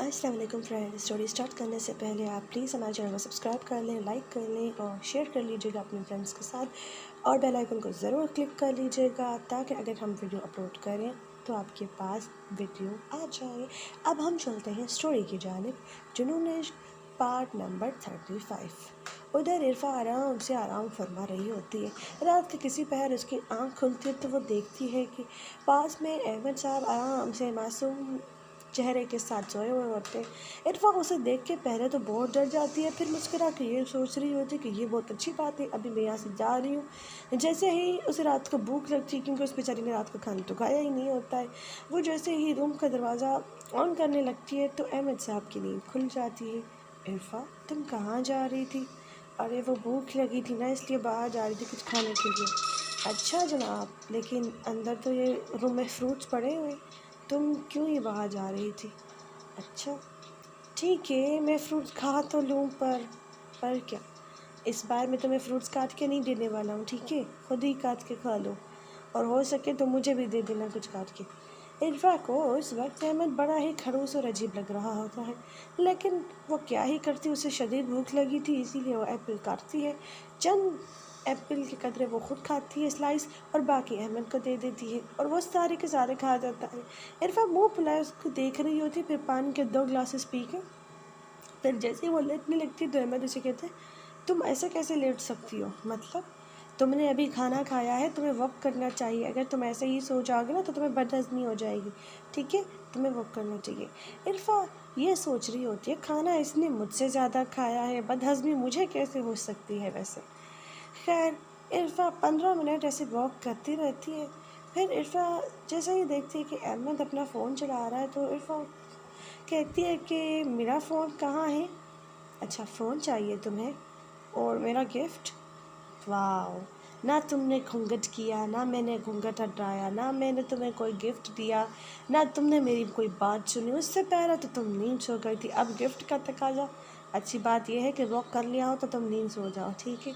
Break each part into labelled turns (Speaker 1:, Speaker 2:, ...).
Speaker 1: अस्सलाम वालेकुम friend. Story start करने से पहले आप प्लीज़ हमारे चैनल को सब्सक्राइब कर लें, लाइक कर लें और शेयर कर लीजिएगा अपने फ्रेंड्स के साथ और बेल आइकन को ज़रूर क्लिक कर लीजिएगा ताकि अगर हम वीडियो अपलोड करें तो आपके पास वीडियो आ जाए। अब हम चलते हैं स्टोरी की जानिब। जुनून इश्क पार्ट नंबर 35। उधर इरफा आराम से आराम फरमा रही होती है। रात के किसी पहर उसकी आंख खुलती है तो वो देखती है कि पास में अहमद साहब आराम से मासूम चेहरे के साथ सोए हुए होते हैं। इरफा उसे देख के पहले तो बहुत डर जाती है, फिर मुस्कुरा के ये सोच रही होती है कि ये बहुत अच्छी बात है, अभी मैं यहाँ से जा रही हूँ। जैसे ही उसे रात को भूख लगती है, क्योंकि उस बेचारी ने रात को खाना तो खाया ही नहीं होता है, वो जैसे ही रूम का दरवाज़ा ऑन करने लगती है तो अहमद साहब की नींद खुल जाती है। इरफा, तुम कहाँ जा रही थी? अरे वो भूख लगी थी ना, इसलिए बाहर जा रही थी कुछ खाने के लिए। अच्छा जनाब, लेकिन अंदर तो ये रूम में फ्रूट्स पड़े हुए, तुम क्यों ये बाहर जा रही थी? अच्छा ठीक है, मैं फ्रूट्स खा तो लूँ, पर क्या, इस बार मैं तुम्हें फ्रूट्स काट के नहीं देने वाला हूँ, ठीक है? खुद ही काट के खा लो और हो सके तो मुझे भी दे देना कुछ काट के। इरफा को उस वक्त अहमद बड़ा ही खड़ूस और अजीब लग रहा होता है, लेकिन वो क्या ही करती, उसे शदीद भूख लगी थी, इसीलिए वो एप्पल काटती है। चंद एप्पल के कतरे वो खुद खाती है स्लाइस और बाकी अहमद को दे देती है और वो सारे के सारे खा जाता है। इरफा मुंह फुलाए उसको देख रही होती, फिर पानी के 2 ग्लासेस पी के फिर जैसे ही वो लेटने लगती तो अहमद उसे कहते, तुम ऐसे कैसे लेट सकती हो? मतलब तुमने अभी खाना खाया है, तुम्हें वक्त करना चाहिए। अगर तुम ऐसे ही सो जाओगे ना तो तुम्हें बदहज़मी हो जाएगी, ठीक है? तुम्हें वक्त करना चाहिए। इरफा ये सोच रही होती है, खाना इसने मुझसे ज़्यादा खाया है, बदहज़मी मुझे कैसे हो सकती है वैसे। खैर, इरफा 15 मिनट ऐसे वॉक करती रहती है। फिर इरफा जैसे ही देखती है कि अहमद अपना फ़ोन चला रहा है तो इरफा कहती है कि मेरा फ़ोन कहाँ है? अच्छा, फ़ोन चाहिए तुम्हें और मेरा गिफ्ट? वाह, ना तुमने घूंघट किया, ना मैंने घूंघट हटाया, ना मैंने तुम्हें कोई गिफ्ट दिया, ना तुमने मेरी कोई बात सुनी। उससे पहले तो तुम नींद सो गई थी, अब गिफ्ट का तकाजा। अच्छी बात यह है कि वॉक कर लिया हो तो तुम नींद सो जाओ, ठीक है?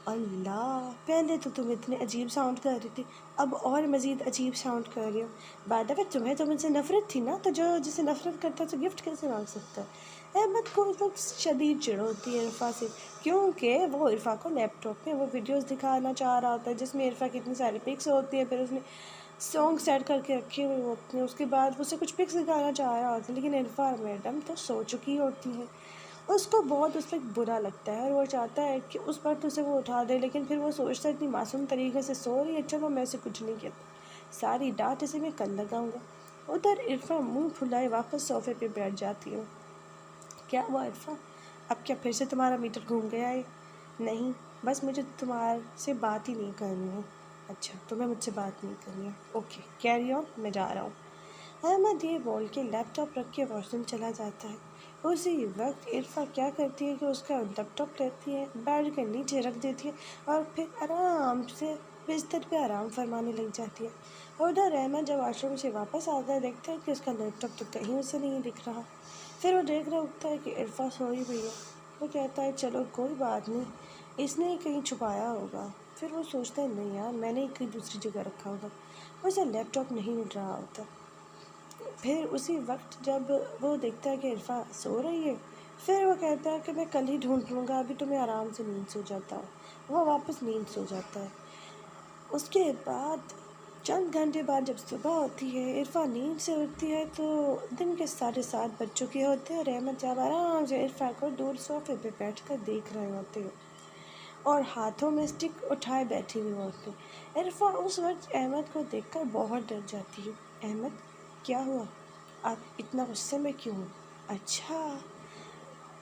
Speaker 1: अल्लाह, पहले तो तुम इतने अजीब साउंड कर रही थी, अब और मज़ीद अजीब साउंड कर रही हो। बाय द वे, तुम्हें तो मुझसे नफ़रत थी ना, तो जो जिसे नफ़रत करता है तो गिफ्ट कैसे मांग सकता है? अहमद को इस वक्त शदीद चिढ़ होती है इरफा से, क्योंकि वो इरफा को लैपटॉप में वो वीडियोस दिखाना चाह रहा होता है जिसमें इरफा की इतनी सारी पिक्स होती है, फिर उसने सॉन्ग सेट करके रखे हुए होते हैं, उसके बाद उसे कुछ पिक्स दिखाना चाह रहा होता है, लेकिन इरफा मैडम तो सो चुकी होती है। उसको बहुत उस पर बुरा लगता है और वो चाहता है कि उस वक्त उसे वो उठा दे, लेकिन फिर वो सोचता है इतनी मासूम तरीके से सो रही है, चलो मैं इसे कुछ नहीं कहता, सारी डांट इसे मैं कल लगाऊंगा। उधर इरफा मुंह फुलाए वापस सोफे पे बैठ जाती है। क्या हुआ इरफा, अब क्या फिर से तुम्हारा मीटर घूम गया है? नहीं, बस मुझे तुम्हारे से बात ही नहीं करनी है। अच्छा, तुम्हें मुझसे बात नहीं करनी है, ओके कैरी ऑन, मैं जा रहा हूँ। अहमद ये बोल के लैपटॉप रख के वॉशरूम चला जाता है। उसी वक्त इरफा क्या करती है कि उसका लैपटॉप लेती है, बेड के नीचे रख देती है और फिर आराम से बिस्तर पे आराम फरमाने लग जाती है। उधर अहमद जब वॉशरूम से वापस आता है, देखता है कि उसका लैपटॉप तो कहीं उसे नहीं दिख रहा। फिर वो देख रहा होता है कि इरफा सोई हुई है। वो कहता है चलो कोई बात नहीं, इसने ही कहीं छुपाया होगा। फिर वो सोचता है नहीं यार, मैंने ही कहीं दूसरी जगह रखा होगा। उसे लैपटॉप नहीं मिल रहा होता। फिर उसी वक्त जब वो देखता है कि इरफा सो रही है, फिर वो कहता है कि मैं कल ही ढूंढ लूँगा, अभी तो मैं आराम से नींद सो जाता हूँ। वो वापस नींद सो जाता है। उसके बाद चंद घंटे बाद जब सुबह होती है, इरफा नींद से उठती है तो दिन के 7:30 बज चुके होते हैं और अहमद साहब आराम से इरफा को दूर सोफे पे बैठ कर देख रहे होते हैं और हाथों में स्टिक उठाए बैठी हुई होती है। इरफा उस वक्त अहमद को देखकर बहुत डर जाती है। अहमद, क्या हुआ? आप इतना गुस्से में क्यों हो? अच्छा,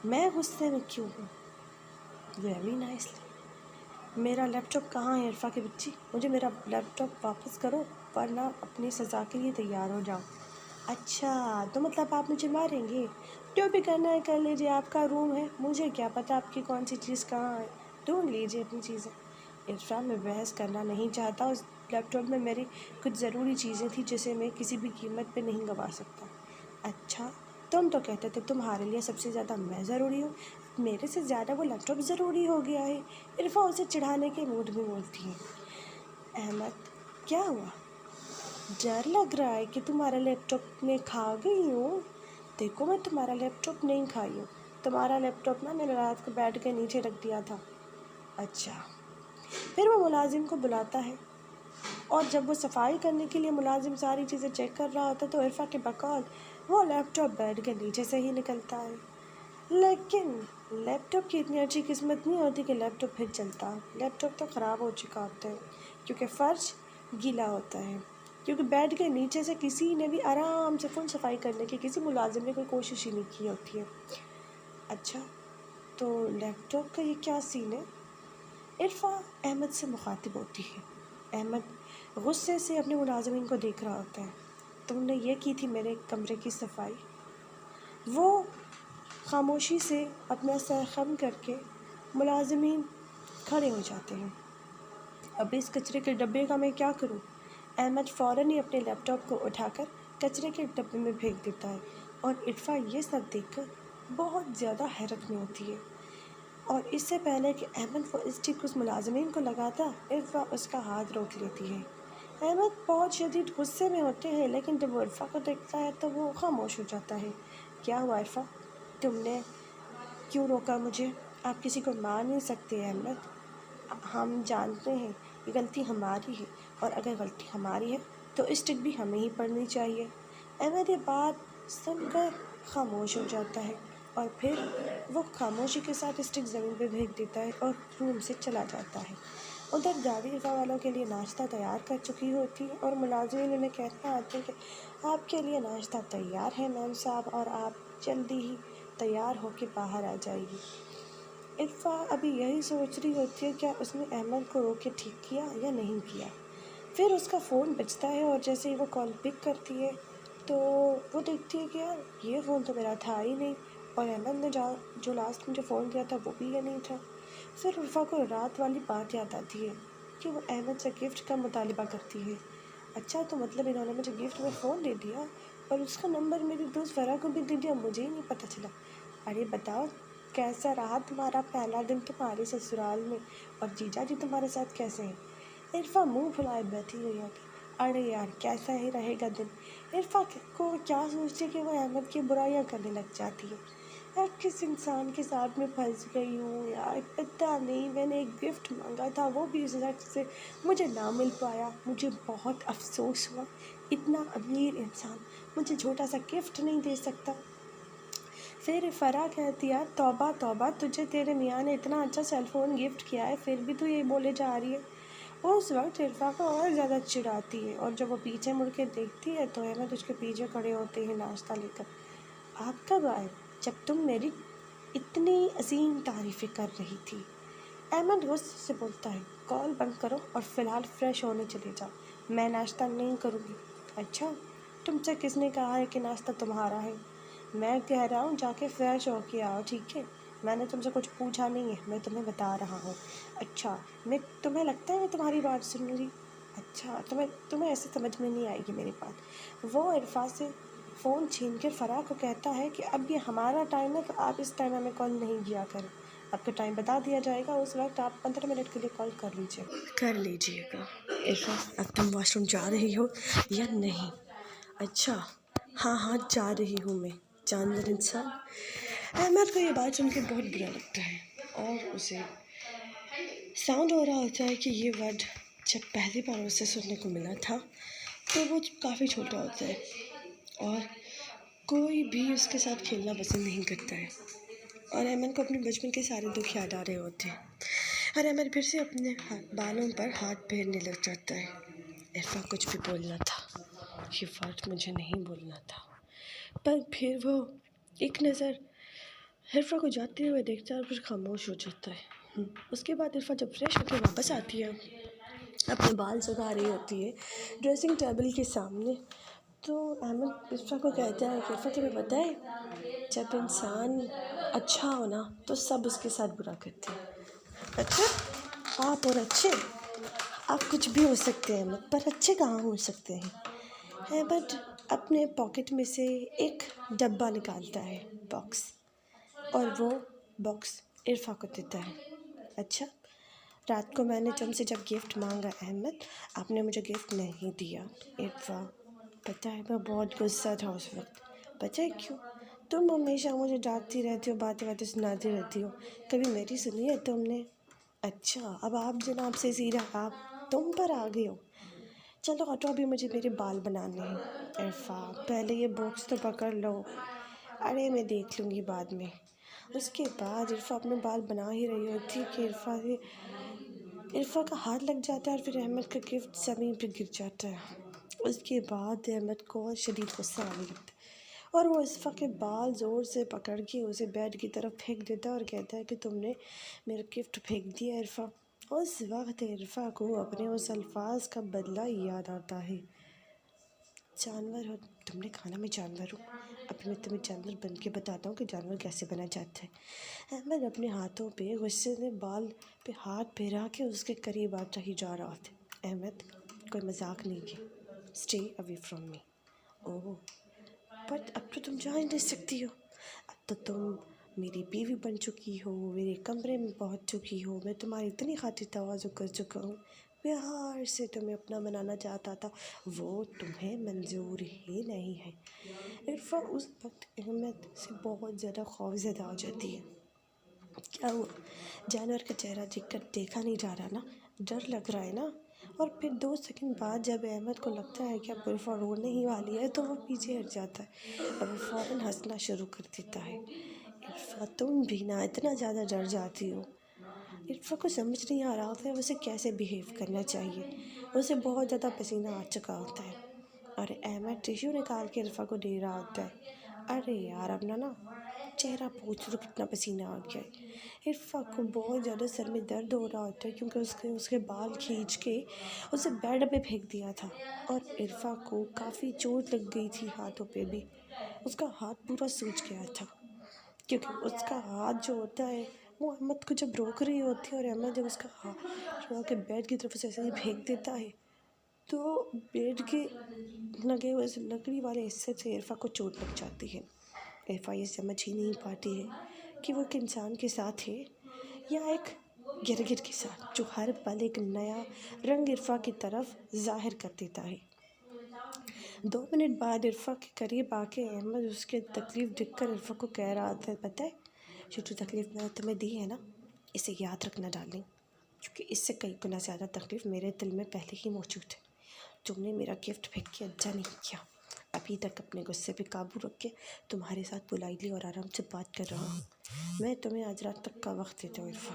Speaker 1: मैं गुस्से में क्यों हूँ? Very nicely. मेरा लैपटॉप कहाँ है इरफा की बच्ची? मुझे मेरा लैपटॉप वापस करो वरना अपनी सज़ा के लिए तैयार हो जाओ। अच्छा, तो मतलब आप मुझे मारेंगे? जो भी करना है कर लीजिए, आपका रूम है, मुझे क्या पता आपकी कौन सी चीज़ कहाँ है, ढूंढ लीजिए अपनी चीज़ें। इरफा, मैं बहस करना नहीं चाहता, उस लैपटॉप में मेरी कुछ ज़रूरी चीज़ें थी जिसे मैं किसी भी कीमत पे नहीं गंवा सकता। अच्छा, तुम तो कहते थे तुम्हारे लिए सबसे ज़्यादा मैं ज़रूरी हूँ, मेरे से ज़्यादा वो लैपटॉप ज़रूरी हो गया है। इरफा उसे चिढ़ाने के मूड में बोलती है। अहमद, क्या हुआ? डर लग रहा है कि तुम्हारे लैपटॉप में खा गई हूँ? देखो मैं तुम्हारा लैपटॉप नहीं खाई हूँ, तुम्हारा लैपटॉप ना मैंने रात को बेड के नीचे रख दिया था। अच्छा। फिर वो मुलाजिम को बुलाता है और जब वो सफाई करने के लिए मुलाजिम सारी चीज़ें चेक कर रहा होता है तो इरफा के बकौल वो लैपटॉप बेड के नीचे से ही निकलता है। लेकिन लैपटॉप की इतनी अच्छी किस्मत नहीं होती कि लैपटॉप फिर चलता। लैपटॉप तो ख़राब हो चुका होता है क्योंकि फ़र्श गीला होता है, क्योंकि बेड के नीचे से किसी ने भी आराम से फ़ुल सफाई करने की किसी मुलाजिम ने कोई कोशिश ही नहीं की होती है। अच्छा, तो लैपटॉप का ये क्या सीन है? इरफा अहमद से मुखातिब होती है। अहमद गुस्से से अपने मुलाजिमीन को देख रहा होता है। तुमने ये की थी मेरे कमरे की सफाई? वो खामोशी से अपना सर खम करके मुलाजिमीन खड़े हो जाते हैं। अब इस कचरे के डब्बे का मैं क्या करूं? अहमद फ़ौरन ही अपने लैपटॉप को उठाकर कचरे के डब्बे में फेंक देता है और इरफा ये सब देखकर बहुत ज़्यादा हैरत में होती है। और इससे पहले कि अहमद वो स्टिक उस मुलाजिमीन को लगाता, इरफा उसका हाथ रोक लेती है। अहमद बहुत शदीद गुस्से में होते हैं, लेकिन जब वो इरफा को देखता है तो वो खामोश हो जाता है। क्या हुआ इरफा, तुमने क्यों रोका मुझे? आप किसी को मार नहीं सकते अहमद। हम जानते हैं ये गलती हमारी है और अगर गलती हमारी है तो स्टिक भी हमें ही पड़नी चाहिए। अहमद ये बात सुनकर खामोश हो जाता है और फिर वो खामोशी के साथ स्टिक ज़मीन पे फेंक देता है और रूम से चला जाता है। उधर दादी इरफा वालों के लिए नाश्ता तैयार कर चुकी होती है और मुलाजिम उन्हें कहते आते हैं कि आपके लिए नाश्ता तैयार है मैम साहब और आप जल्दी ही तैयार होकर बाहर आ जाइए। इरफा अभी यही सोच रही होती है क्या उसने अहमद को रोक के ठीक किया या नहीं किया। फिर उसका फ़ोन बजता है और जैसे ही वो कॉल पिक करती है तो वो देखती है कि यार ये फ़ोन तो मेरा था ही नहीं और अहमद ने जो लास्ट मुझे फ़ोन किया था वो भी ये नहीं था। फिर इरफा को रात वाली बात याद आती है कि वो अहमद से गिफ्ट का मुतालिबा करती है। अच्छा, तो मतलब इन्होंने मुझे गिफ्ट में फ़ोन दे दिया और उसका नंबर मेरी दोस्त फ़रा को भी दे दिया, मुझे ही नहीं पता चला। अरे बताओ, कैसा रहा तुम्हारा पहला दिन तुम्हारे ससुराल में और जीजा जी तुम्हारे साथ कैसे हैं? इरफा मुंह फुलाए बैठी हुई होती। अरे यार कैसा ही रहेगा दिन। इरफा को क्या सोचती कि वो अहमद की बुराइयां करने लग जाती है। यार किस इंसान के साथ में फंस गई हूँ यार, पता नहीं। मैंने एक गिफ्ट मांगा था वो भी उस शख्स से मुझे ना मिल पाया, मुझे बहुत अफसोस हुआ। इतना अमीर इंसान मुझे छोटा सा गिफ्ट नहीं दे सकता। फिर फ़रा कहती है तौबा तौबा, तुझे तेरे मियाँ ने इतना अच्छा सेल फ़ोन गिफ्ट किया है फिर भी तू ये बोले जा रही है। उस वक्त इरफा को और ज़्यादा चिढ़ाती है और जब वो पीछे मुड़ के देखती है तो अहमद उसके पीछे खड़े होते हैं नाश्ता लेकर। आप कब आए जब तुम मेरी इतनी अजीम तारीफ़ें कर रही थी? अहमद गुस्से से बोलता है कॉल बंद करो और फ़िलहाल फ़्रेश होने चले जाओ, मैं नाश्ता नहीं करूँगी। अच्छा, तुमसे किसने कहा है कि नाश्ता तुम्हारा है? मैं कह रहा हूँ जाके फ़्रेश हो के आओ, ठीक है? मैंने तुमसे कुछ पूछा नहीं है, मैं तुम्हें बता रहा हूँ। अच्छा, मैं तुम्हें लगता है मैं तुम्हारी बात सुनूँगी? अच्छा, तुम्हें ऐसे समझ में नहीं आएगी मेरी बात। वो इरफा से फ़ोन छीन कर फ़राह को कहता है कि अब ये हमारा टाइम है तो आप इस टाइम हमें कॉल नहीं किया करें। आपका टाइम बता दिया जाएगा, उस वक्त आप 15 मिनट के लिए कॉल कर लीजिएगा। इरफा, अब तुम वॉशरूम जा रही हो या नहीं? अच्छा, हाँ हाँ जा रही हूँ मैं, जानवर इंसान। अहमद को ये बात सुन के बहुत बुरा लगता है और उसे साउंड हो रहा होता है कि ये वर्ड जब पहली बार उसे सुनने को मिला था तो वो काफ़ी छोटा होता है और कोई भी उसके साथ खेलना पसंद नहीं करता है और अहमद को अपने बचपन के सारे दुख याद आ रहे होते हैं और अहमद फिर से अपने बालों पर हाथ फेरने लग जाता है। इरफा कुछ भी बोलना था, ये वर्ड मुझे नहीं बोलना था। पर फिर वो एक नज़र इरफा को जाते हुए देखता है और फिर खामोश हो जाता है। उसके बाद इरफा जब फ्रेश होकर वापस आती है, अपने बाल सुखा रही होती है ड्रेसिंग टेबल के सामने, तो अहमद इरफा को कहता है कि इरफा तुम्हें पता है जब इंसान अच्छा हो ना तो सब उसके साथ बुरा करते हैं। अच्छा, आप और अच्छे, आप कुछ भी हो सकते हैं अहमद, पर अच्छे कहाँ हो सकते हैं? अहमद अपने पॉकेट में से एक डब्बा निकालता है, बॉक्स, और वो बॉक्स इरफा को देता है। अच्छा, रात को मैंने तुमसे जब गिफ्ट मांगा अहमद, आपने मुझे गिफ्ट नहीं दिया। इरफा, पता है मैं बहुत गुस्सा था उस वक्त। पता है क्यों? تم ہمیشہ مجھے ڈانٹتی رہتی ہو، باتیں باتیں سناتی رہتی ہو، کبھی میری سنی ہے تم نے؟ اچھا اب آپ جناب سے سیدھا آپ تم پر آ گئے ہو۔ چلو ہٹو، ابھی مجھے میرے بال بنانے ہیں۔ عرفا پہلے یہ باکس تو پکڑ لو۔ ارے میں دیکھ لوں گی بعد میں۔ اس کے بعد عرفا اپنے بال بنا ہی رہی ہوتی کہ عرفا کا ہاتھ لگ جاتا ہے اور پھر احمد کا گفٹ زمین پہ گر جاتا ہے۔ اس کے بعد احمد کو شدید غصہ آنے لگتا ہے اور وہ عرفا کے بال زور سے پکڑ کے اسے بیڈ کی طرف پھینک دیتا ہے اور کہتا ہے کہ تم نے میرا گفٹ پھینک دیا عرفا۔ اس وقت عرفا کو اپنے اس الفاظ کا بدلہ یاد آتا ہے۔ جانور ہو تم نے کھانا، میں جانور ہوں، اب میں تمہیں جانور بن کے بتاتا ہوں کہ جانور کیسے بنا جاتا ہے۔ احمد اپنے ہاتھوں پہ غصے سے بال پہ ہاتھ پھیرا کے اس کے قریب آتا ہی جا رہا تھا۔ احمد کوئی مذاق نہیں کیا، stay away from me. Oh but اب تو تم جا ہی نہیں سکتی ہو، اب تو تم میری بیوی بن چکی ہو، میرے کمرے میں پہنچ چکی ہو، میں تمہاری اتنی خاطر تواضع کر چکا ہوں، پیار سے تمہیں اپنا بنانا چاہتا تھا، وہ تمہیں منظور ہی نہیں ہے۔ عرفا اس وقت احمد سے بہت زیادہ خوفزدہ ہو جاتی ہے۔ کیا ہوا؟ جانور کا چہرہ دیکھا نہیں جا رہا نا، ڈر لگ رہا ہے نا؟ اور پھر 2 سیکنڈ بعد جب احمد کو لگتا ہے کہ اب عرفا رونے ہی والی ہے تو وہ پیچھے ہٹ جاتا ہے اور وہ فوراً ہنسنا شروع کر دیتا ہے۔ عرفا تم بھی نا اتنا زیادہ ڈر جاتی ہو۔ عرفا کو سمجھ نہیں آ رہا ہوتا ہے اسے کیسے بیہیو کرنا چاہیے، اسے بہت زیادہ پسینہ آ چکا ہوتا ہے اور احمد ٹیشو نکال کے عرفا کو دے رہا ہوتا ہے۔ ارے یار اب نا چہرہ پوچھ لو کتنا پسینہ آ گیا ہے۔ عرفا کو بہت زیادہ سر میں درد ہو رہا ہوتا ہے کیونکہ اس کے بال کھینچ کے اسے بیڈ پہ پھینک دیا تھا اور عرفا کو کافی چوٹ لگ گئی تھی ہاتھوں پہ بھی، اس کا ہاتھ پورا سوج گیا تھا کیونکہ اس کا ہاتھ جو ہوتا ہے وہ احمد کو جب روک رہی ہوتی ہے اور احمد جب اس کا ہاتھ رو کے بیڈ کی طرف سے ایسے ہی پھینک دیتا ہے تو بیڈ کے لگے ہوئے اس لکڑی والے حصے سے عرفا کو چوٹ لگ جاتی ہے۔ عرفا یہ سمجھ ہی نہیں پاتی ہے کہ وہ ایک انسان کے ساتھ ہے یا ایک گرگٹ کے ساتھ جو ہر پل ایک نیا رنگ عرفا کی طرف ظاہر کر دیتا ہے۔ 2 منٹ بعد عرفا کے قریب آ کے احمد اس کی تکلیف دیکھ کر عرفا کو کہہ رہا تھا، پتہ ہے جو تکلیف میں نے تمہیں دی ہے نا، اسے یاد رکھنا ڈارلنگ، کیونکہ اس سے کئی گنا زیادہ تکلیف میرے دل میں پہلے ہی موجود ہے۔ تم نے میرا گفٹ پھینک کے اچھا نہیں کیا، ابھی تک اپنے غصے پہ قابو رکھ کے تمہارے ساتھ پولائٹلی اور آرام سے بات کر رہا ہوں۔ میں تمہیں آج رات تک کا وقت دیتا ہوں عرفا،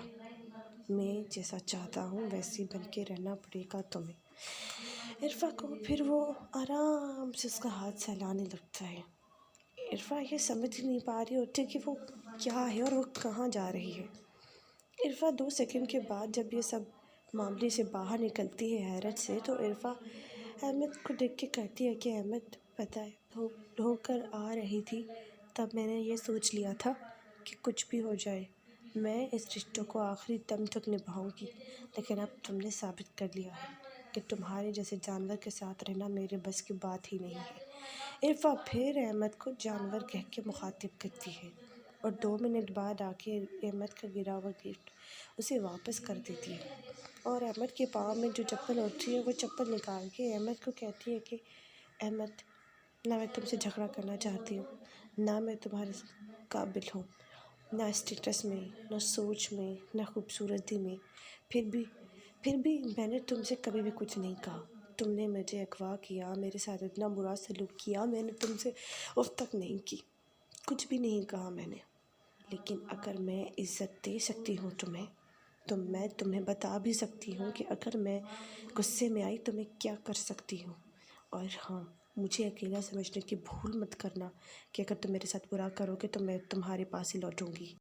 Speaker 1: میں جیسا چاہتا ہوں ویسی بن کے رہنا پڑے گا تمہیں۔ عرفا کو پھر وہ آرام سے اس کا ہاتھ سہلانے لگتا ہے۔ عرفا یہ سمجھ نہیں پا رہی ہوتی کہ وہ کیا ہے اور وہ کہاں جا رہی ہے۔ عرفا 2 سیکنڈ کے بعد جب یہ سب معاملے سے باہر نکلتی ہے حیرت سے، تو عرفا احمد کو دیکھ کے کہتی ہے کہ احمد پتہ ہے ہو کر آ رہی تھی تب میں نے یہ سوچ لیا تھا کہ کچھ بھی ہو جائے میں اس رشتوں کو آخری دم تک نبھاؤں گی، لیکن اب تم نے ثابت کر لیا ہے کہ تمہارے جیسے جانور کے ساتھ رہنا میرے بس کی بات ہی نہیں ہے۔ عرفا پھر احمد کو جانور کہہ کے مخاطب کرتی ہے اور 2 منٹ بعد آ کے احمد کا گرا ہوا گفٹ اسے واپس کر دیتی ہے اور احمد کے پاؤں میں جو چپل ہوتی ہے وہ چپل نکال کے احمد کو کہتی ہے کہ احمد نہ میں تم سے جھگڑا کرنا چاہتی ہوں، نہ میں تمہارے قابل ہوں، نہ اسٹیٹس میں، نہ سوچ میں، نہ خوبصورتی میں، پھر بھی میں نے تم سے کبھی بھی کچھ نہیں کہا۔ تم نے مجھے اغوا کیا، میرے ساتھ اتنا برا سلوک کیا، میں نے تم سے اف تک نہیں کی، کچھ بھی نہیں کہا میں نے، لیکن اگر میں عزت دے سکتی ہوں تمہیں تو میں تمہیں بتا بھی سکتی ہوں کہ اگر میں غصے میں آئی تو میں کیا کر سکتی ہوں۔ اور ہاں مجھے اکیلا سمجھنے کی بھول مت کرنا کہ اگر تم میرے ساتھ برا کرو گے تو میں تمہارے پاس ہی لوٹوں گی۔